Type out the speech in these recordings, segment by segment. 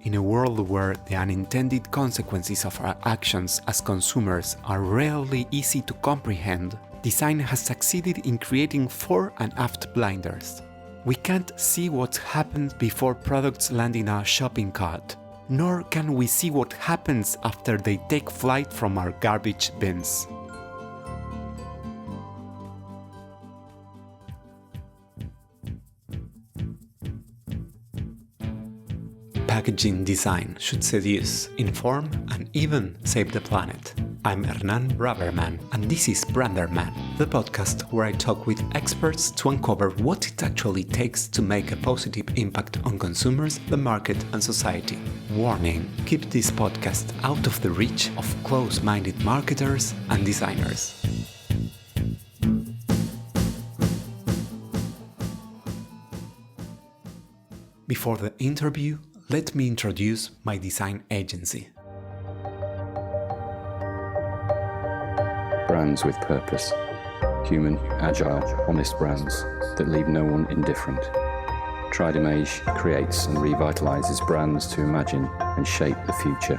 In a world where the unintended consequences of our actions as consumers are rarely easy to comprehend, design has succeeded in creating fore and aft blinders. We can't see what happens before products land in our shopping cart, nor can we see what happens after they take flight from our garbage bins. Packaging design should seduce, inform, and even save the planet. I'm BRANDERMAN, and this is BRANDERMAN, the podcast where I talk with experts to uncover what it actually takes to make a positive impact on consumers, the market, and society. Warning: keep this podcast out of the reach of close-minded marketers and designers. Before the interview, let me introduce my design agency. Brands with purpose. Human, agile, honest brands that leave no one indifferent. Tridimage creates and revitalizes brands to imagine and shape the future.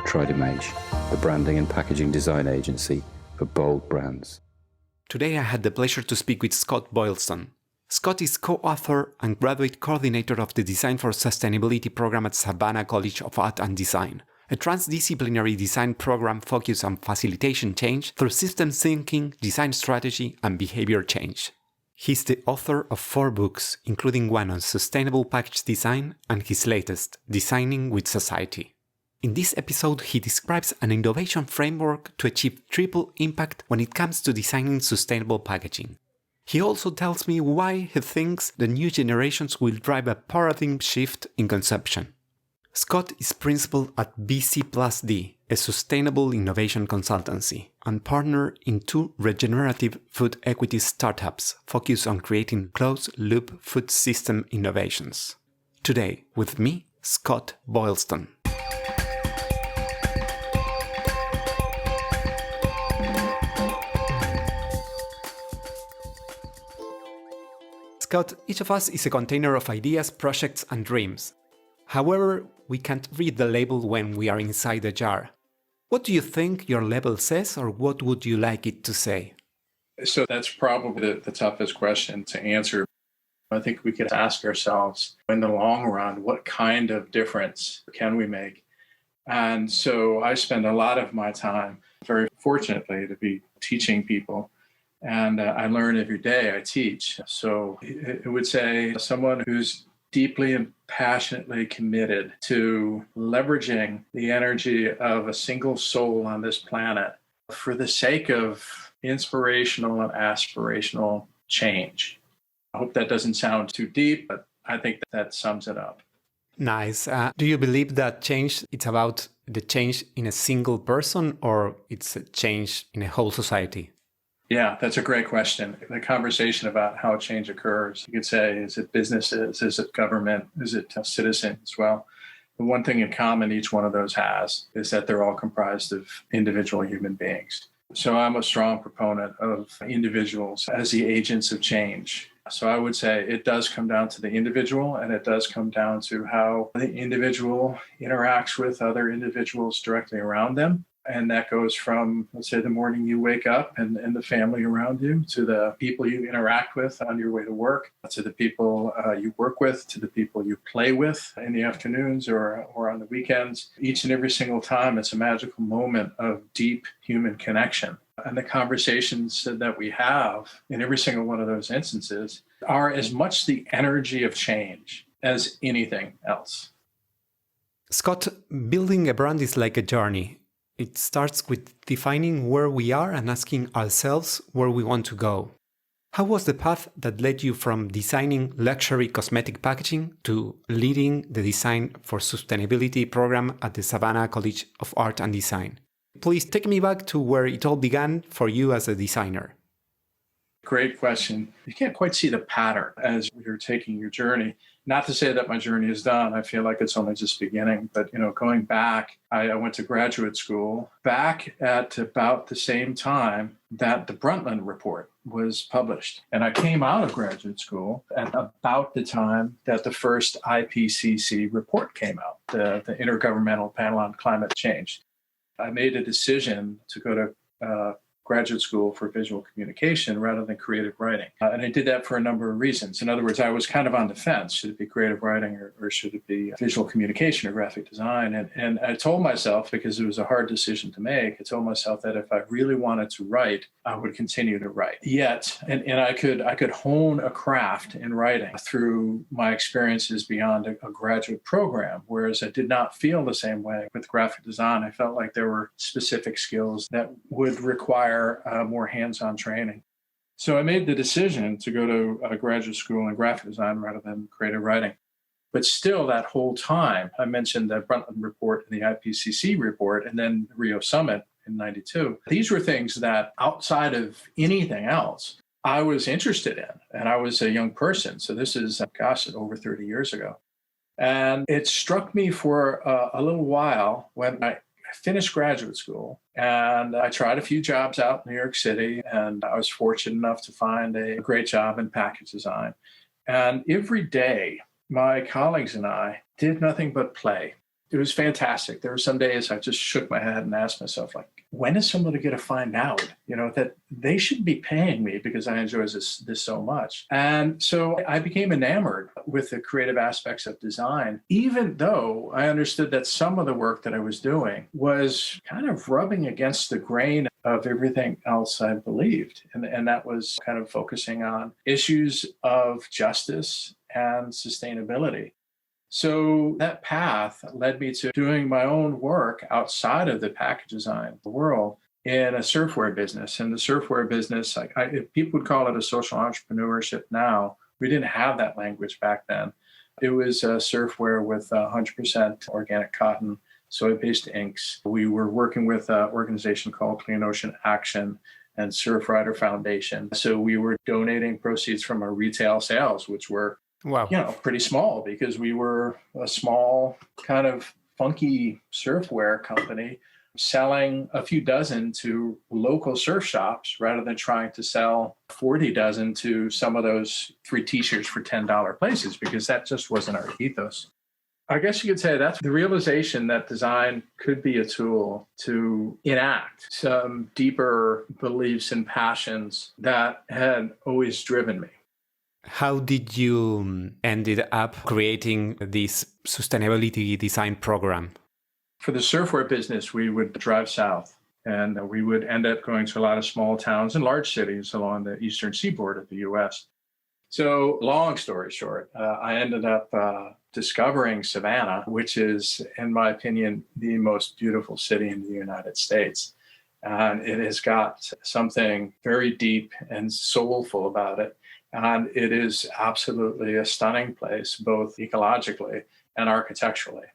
Tridimage, the branding and packaging design agency for bold brands. Today I had the pleasure to speak with Scott Boylston. Scott is co-author and graduate coordinator of the Design for Sustainability program at Savannah College of Art and Design, a transdisciplinary design program focused on facilitation change through systems thinking, design strategy, and behavior change. He's the author of 4 books, including one on sustainable package design and his latest, Designing with Society. In this episode, he describes an innovation framework to achieve triple impact when it comes to designing sustainable packaging. He also tells me why he thinks the new generations will drive a paradigm shift in consumption. Scott is principal at BC+D, a sustainable innovation consultancy, and partner in 2 regenerative food equity startups focused on creating closed-loop food system innovations. Today, with me, Scott Boylston. Scott, each of us is a container of ideas, projects, and dreams. However, we can't read the label when we are inside the jar. What do you think your label says, or what would you like it to say? So that's probably the toughest question to answer. I think we could ask ourselves, in the long run, what kind of difference can we make? And so I spend a lot of my time, very fortunately, to be teaching people. And I learn every day I teach. So it would say someone who's deeply and passionately committed to leveraging the energy of a single soul on this planet for the sake of inspirational and aspirational change. I hope that doesn't sound too deep, but I think that sums it up. Nice. Do you believe that change, it's about the change in a single person, or it's a change in a whole society? Yeah, that's a great question. The conversation about how change occurs, you could say, is it businesses, is it government, is it citizens? Well, the one thing in common each one of those has is that they're all comprised of individual human beings. So I'm a strong proponent of individuals as the agents of change. So I would say it does come down to the individual, and it does come down to how the individual interacts with other individuals directly around them. And that goes from, let's say, the morning you wake up and the family around you, to the people you interact with on your way to work, to the people you work with, to the people you play with in the afternoons or on the weekends. Each and every single time, it's a magical moment of deep human connection. And the conversations that we have in every single one of those instances are as much the energy of change as anything else. Scott, building a brand is like a journey. It starts with defining where we are and asking ourselves where we want to go. How was the path that led you from designing luxury cosmetic packaging to leading the Design for Sustainability program at the Savannah College of Art and Design? Please take me back to where it all began for you as a designer. Great question. You can't quite see the pattern as you're taking your journey. Not to say that my journey is done. I feel like it's only just beginning. But, going back, I went to graduate school back at about the same time that the Brundtland Report was published. And I came out of graduate school at about the time that the first IPCC report came out, the Intergovernmental Panel on Climate Change. I made a decision to go to graduate school for visual communication rather than creative writing. And I did that for a number of reasons. In other words, I was kind of on the fence. Should it be creative writing or should it be visual communication or graphic design? And I told myself, because it was a hard decision to make, I told myself that if I really wanted to write, I would continue to write. Yet, and I could hone a craft in writing through my experiences beyond a graduate program, whereas I did not feel the same way with graphic design. I felt like there were specific skills that would require more hands-on training. So I made the decision to go to graduate school in graphic design rather than creative writing. But still, that whole time, I mentioned the Brundtland report and the IPCC report, and then the Rio Summit in '92. These were things that outside of anything else, I was interested in. And I was a young person. So this is, over 30 years ago. And it struck me for a little while when I finished graduate school, and I tried a few jobs out in New York City, and I was fortunate enough to find a great job in package design. And every day, my colleagues and I did nothing but play. It was fantastic. There were some days I just shook my head and asked myself, like, when is somebody going to find out, that they should be paying me because I enjoy this so much? And so I became enamored with the creative aspects of design, even though I understood that some of the work that I was doing was kind of rubbing against the grain of everything else I believed. And that was kind of focusing on issues of justice and sustainability. So that path led me to doing my own work outside of the package design world in a surfwear business. And the surfwear business, people would call it a social entrepreneurship now. We didn't have that language back then. It was surfwear with 100% organic cotton, soy-based inks. We were working with an organization called Clean Ocean Action and Surfrider Foundation. So we were donating proceeds from our retail sales, which were pretty small because we were a small kind of funky surfwear company selling a few dozen to local surf shops rather than trying to sell 40 dozen to some of those free t-shirts for $10 places, because that just wasn't our ethos. I guess you could say that's the realization that design could be a tool to enact some deeper beliefs and passions that had always driven me. How did you ended up creating this sustainability design program? For the surfwear business, we would drive south, and we would end up going to a lot of small towns and large cities along the eastern seaboard of the U.S. So long story short, I ended up discovering Savannah, which is, in my opinion, the most beautiful city in the United States. And it has got something very deep and soulful about it. And it is absolutely a stunning place, both ecologically and architecturally.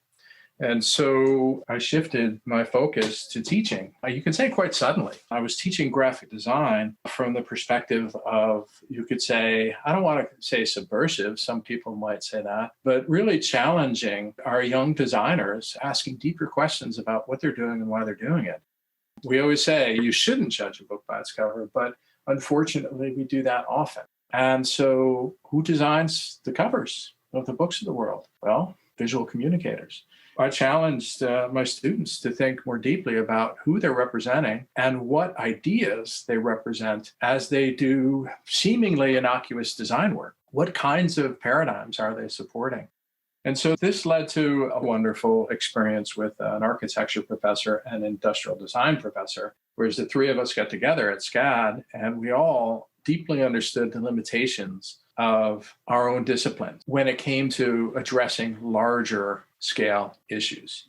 And so I shifted my focus to teaching. You could say quite suddenly. I was teaching graphic design from the perspective of, you could say, I don't want to say subversive, some people might say that, but really challenging our young designers, asking deeper questions about what they're doing and why they're doing it. We always say you shouldn't judge a book by its cover, but unfortunately we do that often. And so who designs the covers of the books of the world? Well, visual communicators. I challenged my students to think more deeply about who they're representing and what ideas they represent as they do seemingly innocuous design work. What kinds of paradigms are they supporting? And so this led to a wonderful experience with an architecture professor and industrial design professor, whereas the three of us got together at SCAD and we all deeply understood the limitations of our own discipline when it came to addressing larger scale issues.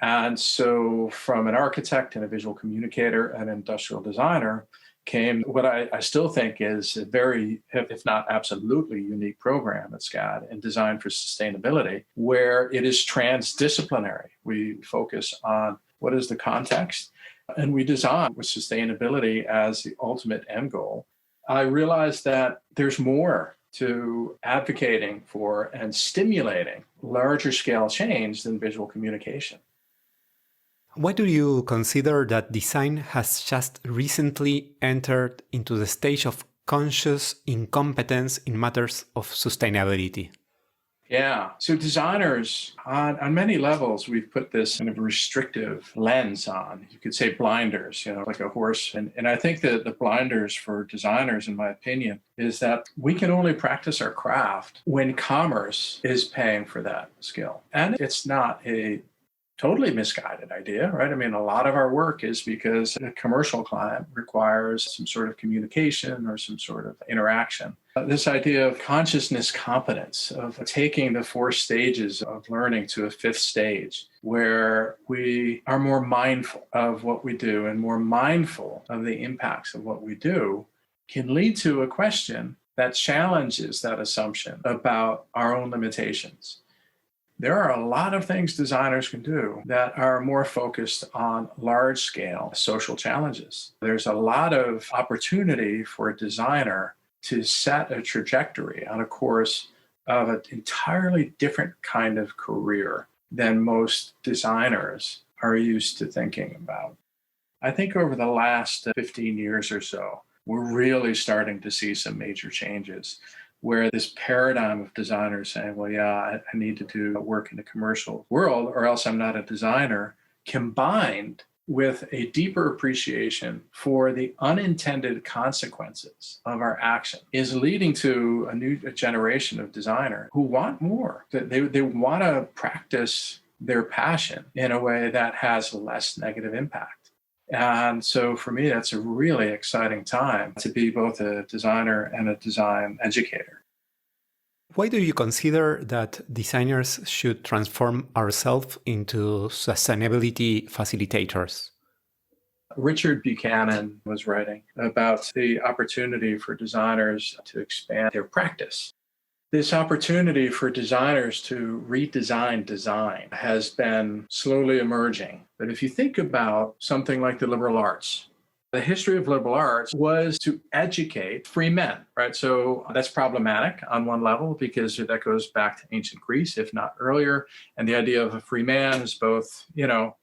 And so from an architect and a visual communicator and industrial designer came what I still think is a very, if not absolutely unique program at SCAD and designed for sustainability, where it is transdisciplinary. We focus on what is the context, and we design with sustainability as the ultimate end goal. I realized that there's more to advocating for and stimulating larger scale change than visual communication. Why do you consider that design has just recently entered into the stage of conscious incompetence in matters of sustainability? Yeah. So designers, on many levels, we've put this kind of restrictive lens on. You could say blinders, like a horse. And I think that the blinders for designers, in my opinion, is that we can only practice our craft when commerce is paying for that skill. And it's not a totally misguided idea, right? I mean, a lot of our work is because a commercial client requires some sort of communication or some sort of interaction. This idea of consciousness competence, of taking the 4 stages of learning to a 5th stage, where we are more mindful of what we do and more mindful of the impacts of what we do, can lead to a question that challenges that assumption about our own limitations. There are a lot of things designers can do that are more focused on large-scale social challenges. There's a lot of opportunity for a designer to set a trajectory on a course of an entirely different kind of career than most designers are used to thinking about. I think over the last 15 years or so, we're really starting to see some major changes, where this paradigm of designers saying, well, yeah, I need to do work in the commercial world or else I'm not a designer, combined with a deeper appreciation for the unintended consequences of our action, is leading to a new generation of designers who want more. They want to practice their passion in a way that has less negative impact. And so for me, that's a really exciting time to be both a designer and a design educator. Why do you consider that designers should transform ourselves into sustainability facilitators? Richard Buchanan was writing about the opportunity for designers to expand their practice. This opportunity for designers to redesign design has been slowly emerging. But if you think about something like the liberal arts, the history of liberal arts was to educate free men, right? So that's problematic on one level because that goes back to ancient Greece, if not earlier. And the idea of a free man is both,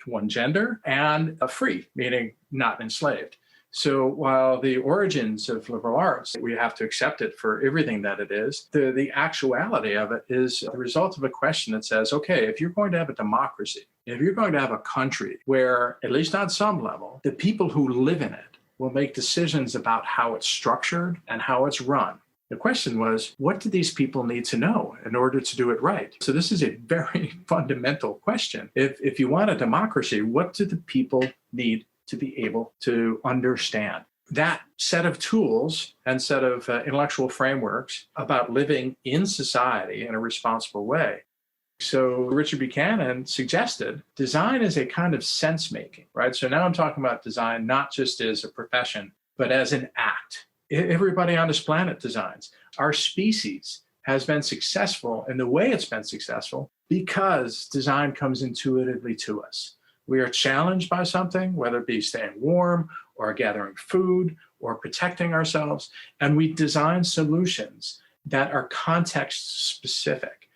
one gender and a free, meaning not enslaved. So while the origins of liberal arts, we have to accept it for everything that it is, the actuality of it is the result of a question that says, okay, if you're going to have a democracy, if you're going to have a country where, at least on some level, the people who live in it will make decisions about how it's structured and how it's run. The question was, what do these people need to know in order to do it right? So this is a very fundamental question. If you want a democracy, what do the people need to be able to understand? That set of tools and set of intellectual frameworks about living in society in a responsible way. So Richard Buchanan suggested design is a kind of sense-making, right? So now I'm talking about design not just as a profession, but as an act. Everybody on this planet designs. Our species has been successful in the way it's been successful because design comes intuitively to us. We are challenged by something, whether it be staying warm or gathering food or protecting ourselves, and we design solutions that are context specific.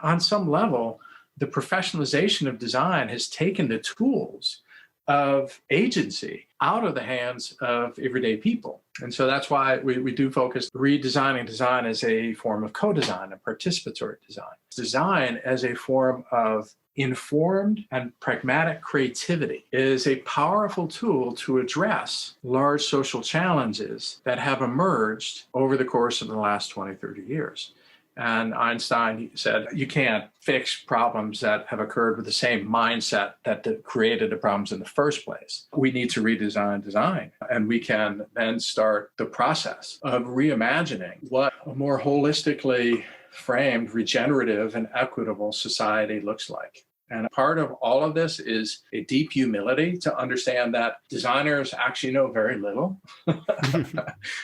On some level, the professionalization of design has taken the tools of agency out of the hands of everyday people. And so that's why we do focus redesigning design as a form of co-design and participatory design. Design as a form of informed and pragmatic creativity is a powerful tool to address large social challenges that have emerged over the course of the last 20, 30 years. And Einstein said, you can't fix problems that have occurred with the same mindset that created the problems in the first place. We need to redesign design. And we can then start the process of reimagining what a more holistically framed, regenerative, and equitable society looks like. And part of all of this is a deep humility to understand that designers actually know very little,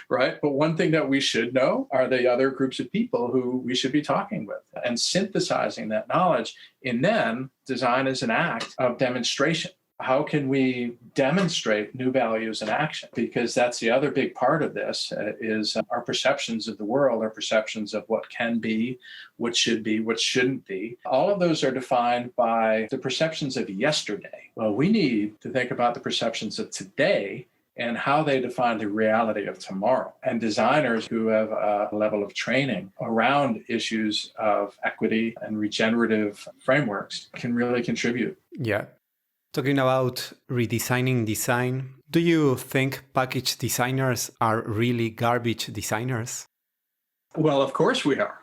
right? But one thing that we should know are the other groups of people who we should be talking with and synthesizing that knowledge. And then design is an act of demonstration. How can we demonstrate new values in action? Because that's the other big part of this is our perceptions of the world, our perceptions of what can be, what should be, what shouldn't be. All of those are defined by the perceptions of yesterday. Well, we need to think about the perceptions of today and how they define the reality of tomorrow. And designers who have a level of training around issues of equity and regenerative frameworks can really contribute. Yeah. Talking about redesigning design, do you think package designers are really garbage designers? Well, of course we are.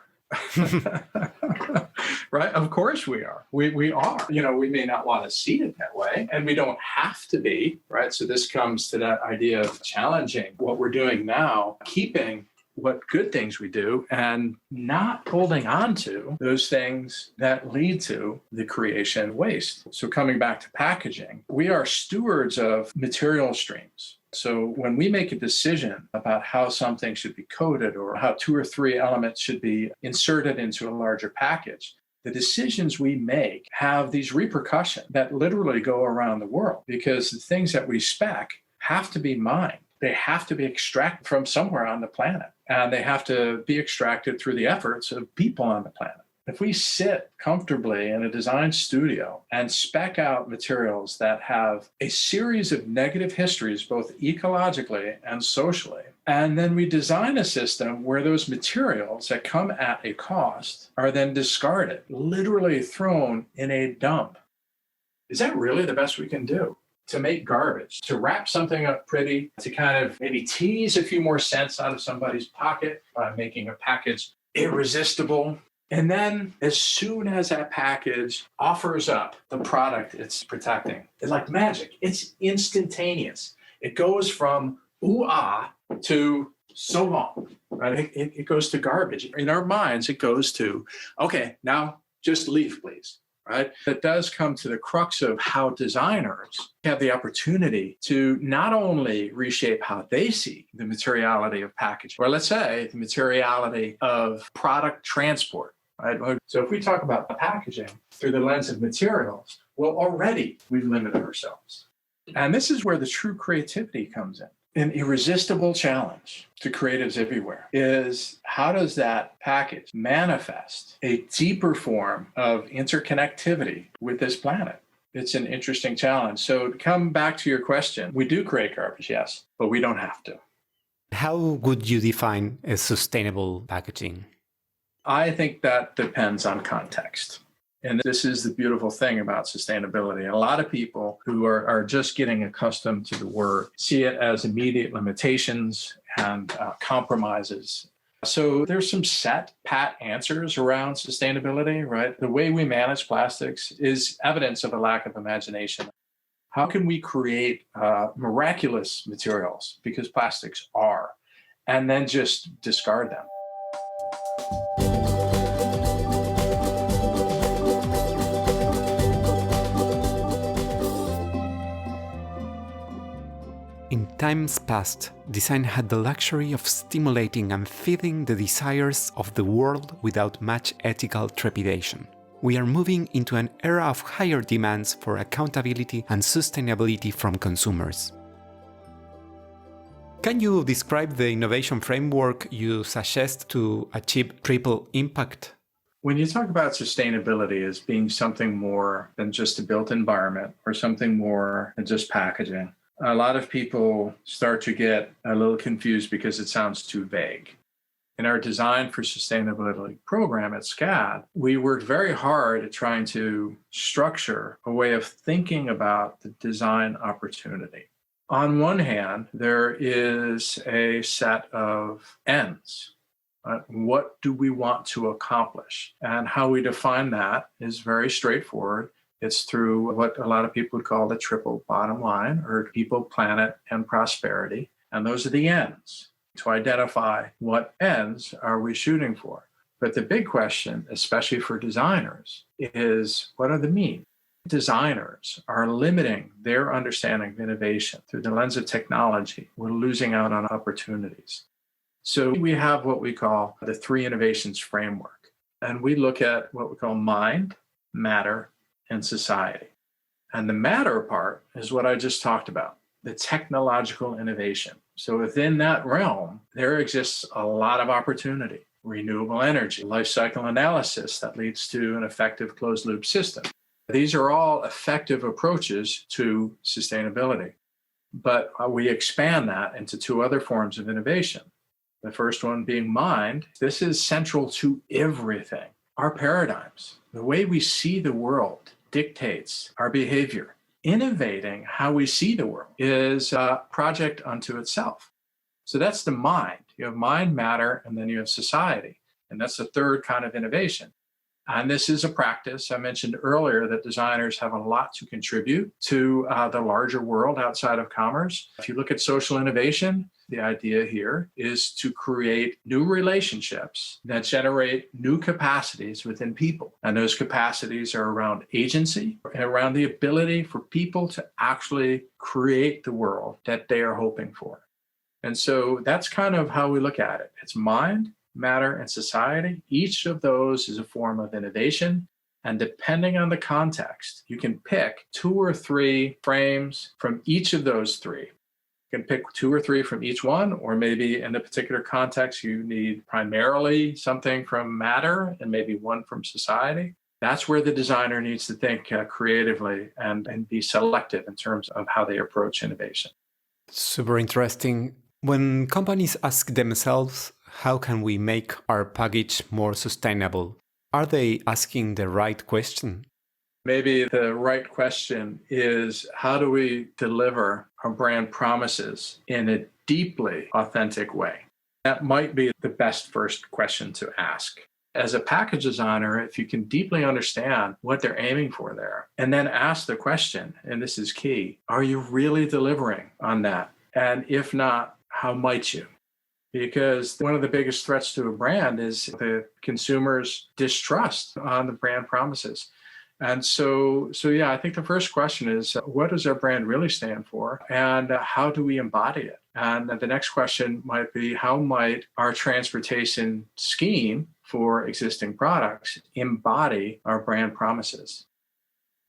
Right? Of course we are. We are. We may not want to see it that way, and we don't have to be, right? So this comes to that idea of challenging what we're doing now, keeping what good things we do and not holding on to those things that lead to the creation of waste. So coming back to packaging, we are stewards of material streams. So when we make a decision about how something should be coded or how 2 or 3 elements should be inserted into a larger package, the decisions we make have these repercussions that literally go around the world because the things that we spec have to be mined. They have to be extracted from somewhere on the planet, and they have to be extracted through the efforts of people on the planet. If we sit comfortably in a design studio and spec out materials that have a series of negative histories, both ecologically and socially, and then we design a system where those materials that come at a cost are then discarded, literally thrown in a dump, is that really the best we can do? To make garbage, to wrap something up pretty, to kind of maybe tease a few more cents out of somebody's pocket by making a package irresistible. And then as soon as that package offers up the product it's protecting, it's like magic. It's instantaneous. It goes from ooh-ah to so long, right? It goes to garbage. In our minds, it goes to, okay, now just leave, please. Right? It does come to the crux of how designers have the opportunity to not only reshape how they see the materiality of packaging, or let's say the materiality of product transport. Right? So if we talk about packaging through the lens of materials, well, already we've limited ourselves. And this is where the true creativity comes in. An irresistible challenge to creatives everywhere is how does that package manifest a deeper form of interconnectivity with this planet? It's an interesting challenge. So to come back to your question, we do create garbage, yes, but we don't have to. How would you define a sustainable packaging? I think that depends on context. And this is the beautiful thing about sustainability. A lot of people who are just getting accustomed to the word see it as immediate limitations and compromises. So there's some set, pat answers around sustainability, right? The way we manage plastics is evidence of a lack of imagination. How can we create miraculous materials, because plastics are, and then just discard them? In times past, design had the luxury of stimulating and feeding the desires of the world without much ethical trepidation. We are moving into an era of higher demands for accountability and sustainability from consumers. Can you describe the innovation framework you suggest to achieve triple impact? When you talk about sustainability as being something more than just a built environment or something more than just packaging, a lot of people start to get a little confused because it sounds too vague. In our Design for Sustainability program at SCAD, we worked very hard at trying to structure a way of thinking about the design opportunity. On one hand, there is a set of ends. What do we want to accomplish? And how we define that is very straightforward. It's through what a lot of people would call the triple bottom line, or people, planet, and prosperity. And those are the ends, to identify what ends are we shooting for. But the big question, especially for designers, is what are the means? Designers are limiting their understanding of innovation through the lens of technology. We're losing out on opportunities. So we have what we call the 3 innovations framework. And we look at what we call mind, matter, and society. And the matter part is what I just talked about, the technological innovation. So within that realm, there exists a lot of opportunity. Renewable energy, life cycle analysis that leads to an effective closed loop system. These are all effective approaches to sustainability. But we expand that into two other forms of innovation. The first one being mind. This is central to everything. Our paradigms, the way we see the world dictates our behavior. Innovating how we see the world is a project unto itself. So that's the mind. You have mind, matter, and then you have society. And that's the third kind of innovation. And this is a practice. I mentioned earlier that designers have a lot to contribute to the larger world outside of commerce. If you look at social innovation, the idea here is to create new relationships that generate new capacities within people. And those capacities are around agency and around the ability for people to actually create the world that they are hoping for. And so that's kind of how we look at it. It's mind, matter, and society. Each of those is a form of innovation. And depending on the context, you can pick 2 or 3 frames from each of those 3. You can pick 2 or 3 from each one, or maybe in a particular context, you need primarily something from matter and maybe one from society. That's where the designer needs to think creatively and be selective in terms of how they approach innovation. Super interesting. When companies ask themselves, how can we make our package more sustainable? Are they asking the right question? Maybe the right question is, how do we deliver our brand promises in a deeply authentic way? That might be the best first question to ask. As a package designer, if you can deeply understand what they're aiming for there, and then ask the question, and this is key, are you really delivering on that? And if not, how might you? Because one of the biggest threats to a brand is the consumer's distrust on the brand promises. And so yeah, I think the first question is, what does our brand really stand for? And how do we embody it? And the next question might be, how might our transportation scheme for existing products embody our brand promises?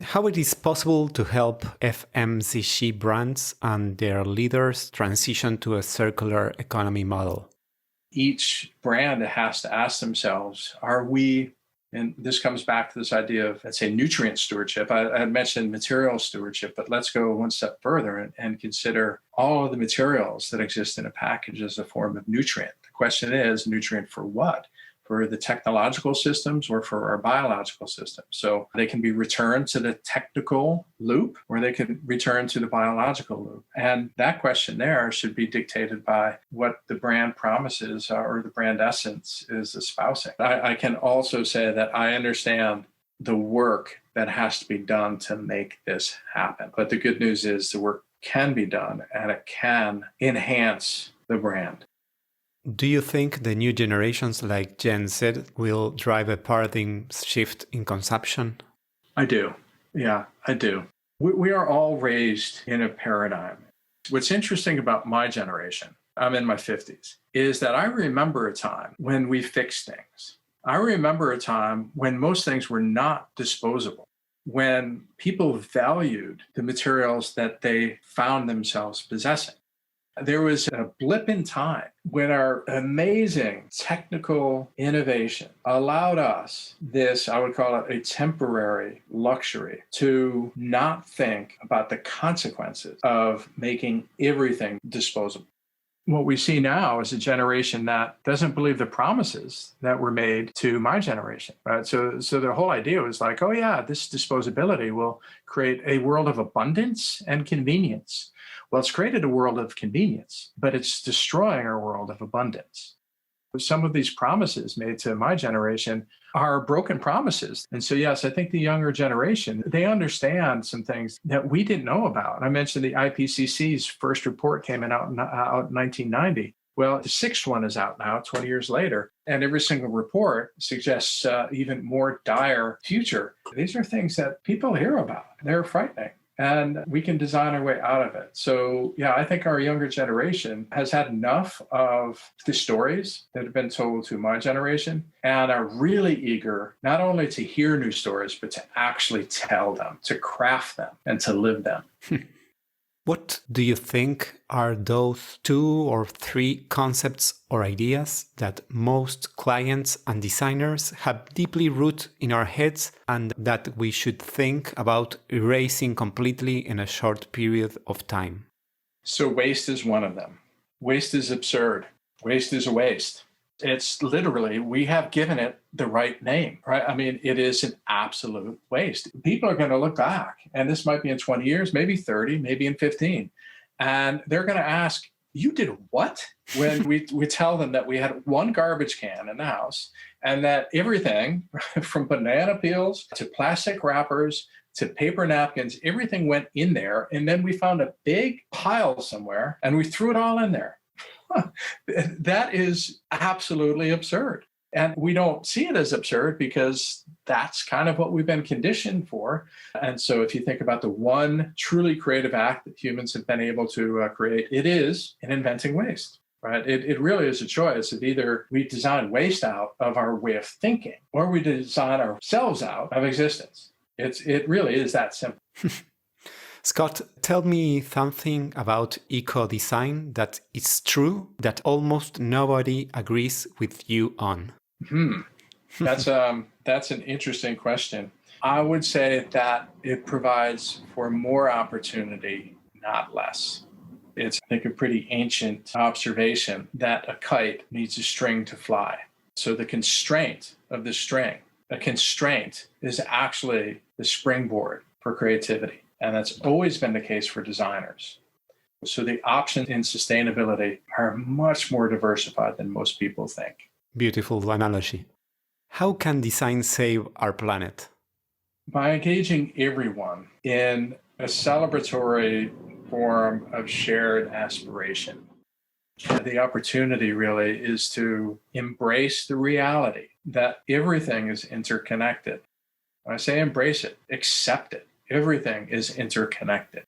How it is possible to help FMCG brands and their leaders transition to a circular economy model? Each brand has to ask themselves, are we, and this comes back to this idea of, let's say, nutrient stewardship. I had mentioned material stewardship, but let's go one step further and consider all of the materials that exist in a package as a form of nutrient. The question is, nutrient for what? For the technological systems or for our biological systems. So they can be returned to the technical loop or they can return to the biological loop. And that question there should be dictated by what the brand promises or the brand essence is espousing. I can also say that I understand the work that has to be done to make this happen. But the good news is the work can be done and it can enhance the brand. Do you think the new generations like Gen Z will drive a paradigm shift in consumption? I do. Yeah, I do. We are all raised in a paradigm. What's interesting about my generation, I'm in my 50s, is that I remember a time when we fixed things. I remember a time when most things were not disposable, when people valued the materials that they found themselves possessing. There was a blip in time when our amazing technical innovation allowed us this, I would call it a temporary luxury, to not think about the consequences of making everything disposable. What we see now is a generation that doesn't believe the promises that were made to my generation, right? So the whole idea was like, oh yeah, this disposability will create a world of abundance and convenience. Well, it's created a world of convenience, but it's destroying our world of abundance. Some of these promises made to my generation are broken promises. And so, yes, I think the younger generation, they understand some things that we didn't know about. I mentioned the IPCC's first report came out in 1990. Well, the sixth one is out now, 20 years later, and every single report suggests even more dire future. These are things that people hear about. They're frightening. and we can design our way out of it. So yeah, I think our younger generation has had enough of the stories that have been told to my generation and are really eager not only to hear new stories, but to actually tell them, to craft them, and to live them. What do you think are those 2 or 3 concepts or ideas that most clients and designers have deeply rooted in our heads and that we should think about erasing completely in a short period of time? So waste is one of them. Waste is absurd. Waste is a waste. It's literally, we have given it the right name, right? I mean, it is an absolute waste. People are going to look back, and this might be in 20 years, maybe 30, maybe in 15. And they're going to ask, you did what? When we tell them that we had one garbage can in the house and that everything from banana peels to plastic wrappers to paper napkins, everything went in there. And then we found a big pile somewhere and we threw it all in there. That is absolutely absurd. And we don't see it as absurd because that's kind of what we've been conditioned for. And so if you think about the one truly creative act that humans have been able to create, it is in inventing waste, right? It really is a choice of either we design waste out of our way of thinking or we design ourselves out of existence. It really is that simple. Scott, tell me something about eco-design that is true that almost nobody agrees with you on. That's an interesting question. I would say that it provides for more opportunity, not less. It's, I think, a pretty ancient observation that a kite needs a string to fly. So the constraint of the string, a constraint is actually the springboard for creativity. And that's always been the case for designers. So the options in sustainability are much more diversified than most people think. Beautiful analogy. How can design save our planet? By engaging everyone in a celebratory form of shared aspiration. The opportunity really is to embrace the reality that everything is interconnected. When I say embrace it, accept it. Everything is interconnected.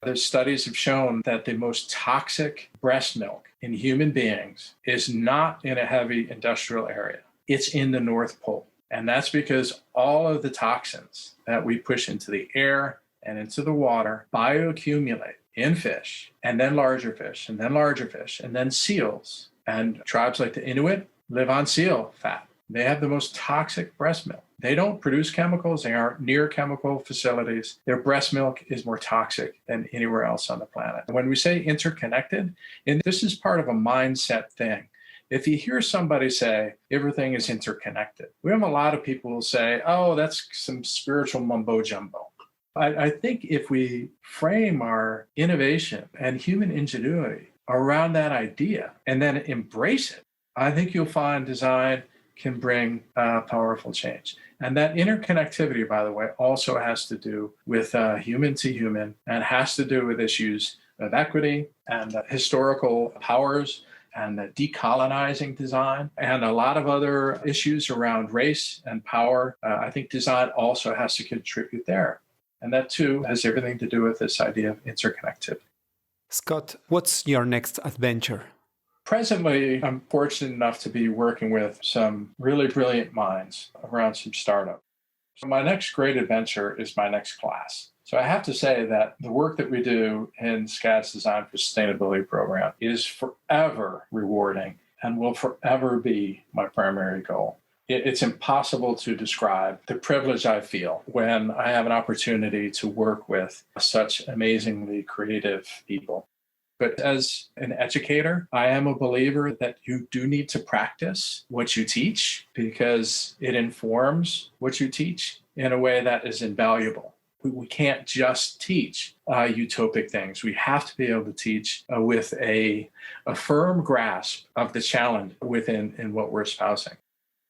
The studies have shown that the most toxic breast milk in human beings is not in a heavy industrial area. It's in the North Pole. And that's because all of the toxins that we push into the air and into the water bioaccumulate in fish, and then larger fish, and then larger fish, and then seals. And tribes like the Inuit live on seal fat. They have the most toxic breast milk. They don't produce chemicals. They aren't near chemical facilities. Their breast milk is more toxic than anywhere else on the planet. When we say interconnected, and this is part of a mindset thing. If you hear somebody say everything is interconnected, we have a lot of people who say, oh, that's some spiritual mumbo jumbo. I think if we frame our innovation and human ingenuity around that idea and then embrace it, I think you'll find design can bring powerful change. And that interconnectivity, by the way, also has to do with human to human and has to do with issues of equity and historical powers and decolonizing design and a lot of other issues around race and power. I think design also has to contribute there. And that too has everything to do with this idea of interconnectivity. Scott, what's your next adventure? Presently, I'm fortunate enough to be working with some really brilliant minds around some startups. So my next great adventure is my next class. So I have to say that the work that we do in SCAD's Design for Sustainability program is forever rewarding and will forever be my primary goal. It's impossible to describe the privilege I feel when I have an opportunity to work with such amazingly creative people. But as an educator, I am a believer that you do need to practice what you teach because it informs what you teach in a way that is invaluable. We can't just teach utopic things. We have to be able to teach with a firm grasp of the challenge within what we're espousing.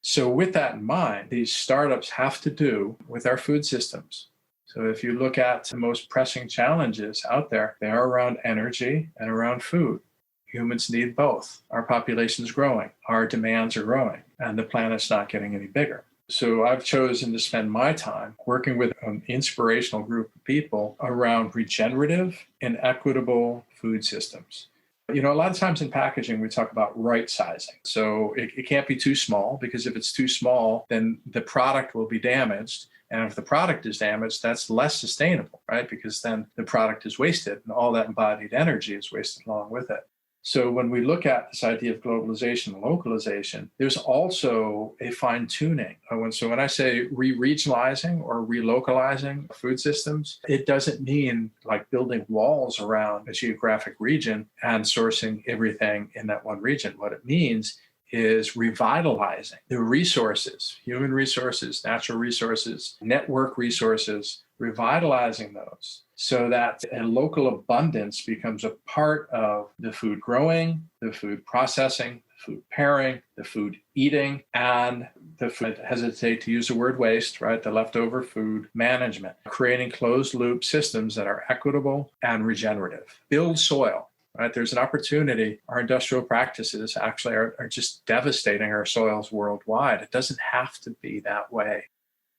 So with that in mind, these startups have to do with our food systems. So if you look at the most pressing challenges out there, they are around energy and around food. Humans need both. Our population is growing, our demands are growing, and the planet's not getting any bigger. So I've chosen to spend my time working with an inspirational group of people around regenerative and equitable food systems. A lot of times in packaging, we talk about right sizing. So it can't be too small, because if it's too small, then the product will be damaged. And if the product is damaged, that's less sustainable, right? Because then the product is wasted and all that embodied energy is wasted along with it. So when we look at this idea of globalization and localization, there's also a fine tuning. So when I say re-regionalizing or relocalizing food systems, it doesn't mean like building walls around a geographic region and sourcing everything in that one region. What it means is revitalizing the resources, human resources, natural resources, network resources, revitalizing those so that a local abundance becomes a part of the food growing, the food processing, the food pairing, the food eating, and the food, I hesitate to use the word waste, right? The leftover food management, creating closed loop systems that are equitable and regenerative. Build soil. Right? There's an opportunity. Our industrial practices actually are just devastating our soils worldwide. It doesn't have to be that way.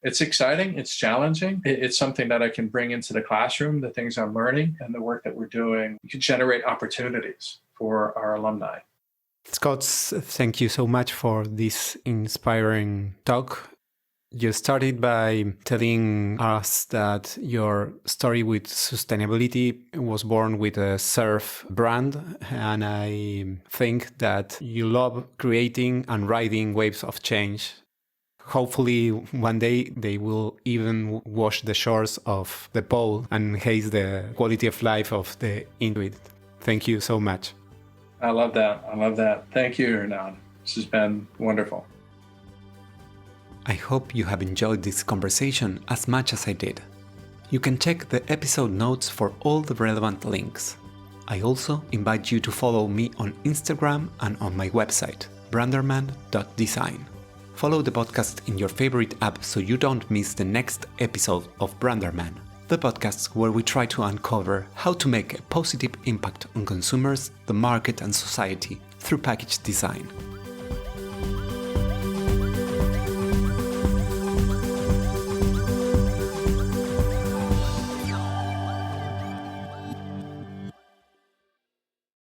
It's exciting. It's challenging. It's something that I can bring into the classroom, the things I'm learning and the work that we're doing. We can generate opportunities for our alumni. Scott, thank you so much for this inspiring talk. You started by telling us that your story with sustainability was born with a surf brand, and I think that you love creating and riding waves of change. Hopefully one day they will even wash the shores of the pole and enhance the quality of life of the Inuit. Thank you so much. I love that. Thank you, Hernan. This has been wonderful. I hope you have enjoyed this conversation as much as I did. You can check the episode notes for all the relevant links. I also invite you to follow me on Instagram and on my website, branderman.design. Follow the podcast in your favorite app so you don't miss the next episode of Branderman, the podcast where we try to uncover how to make a positive impact on consumers, the market, and society through package design.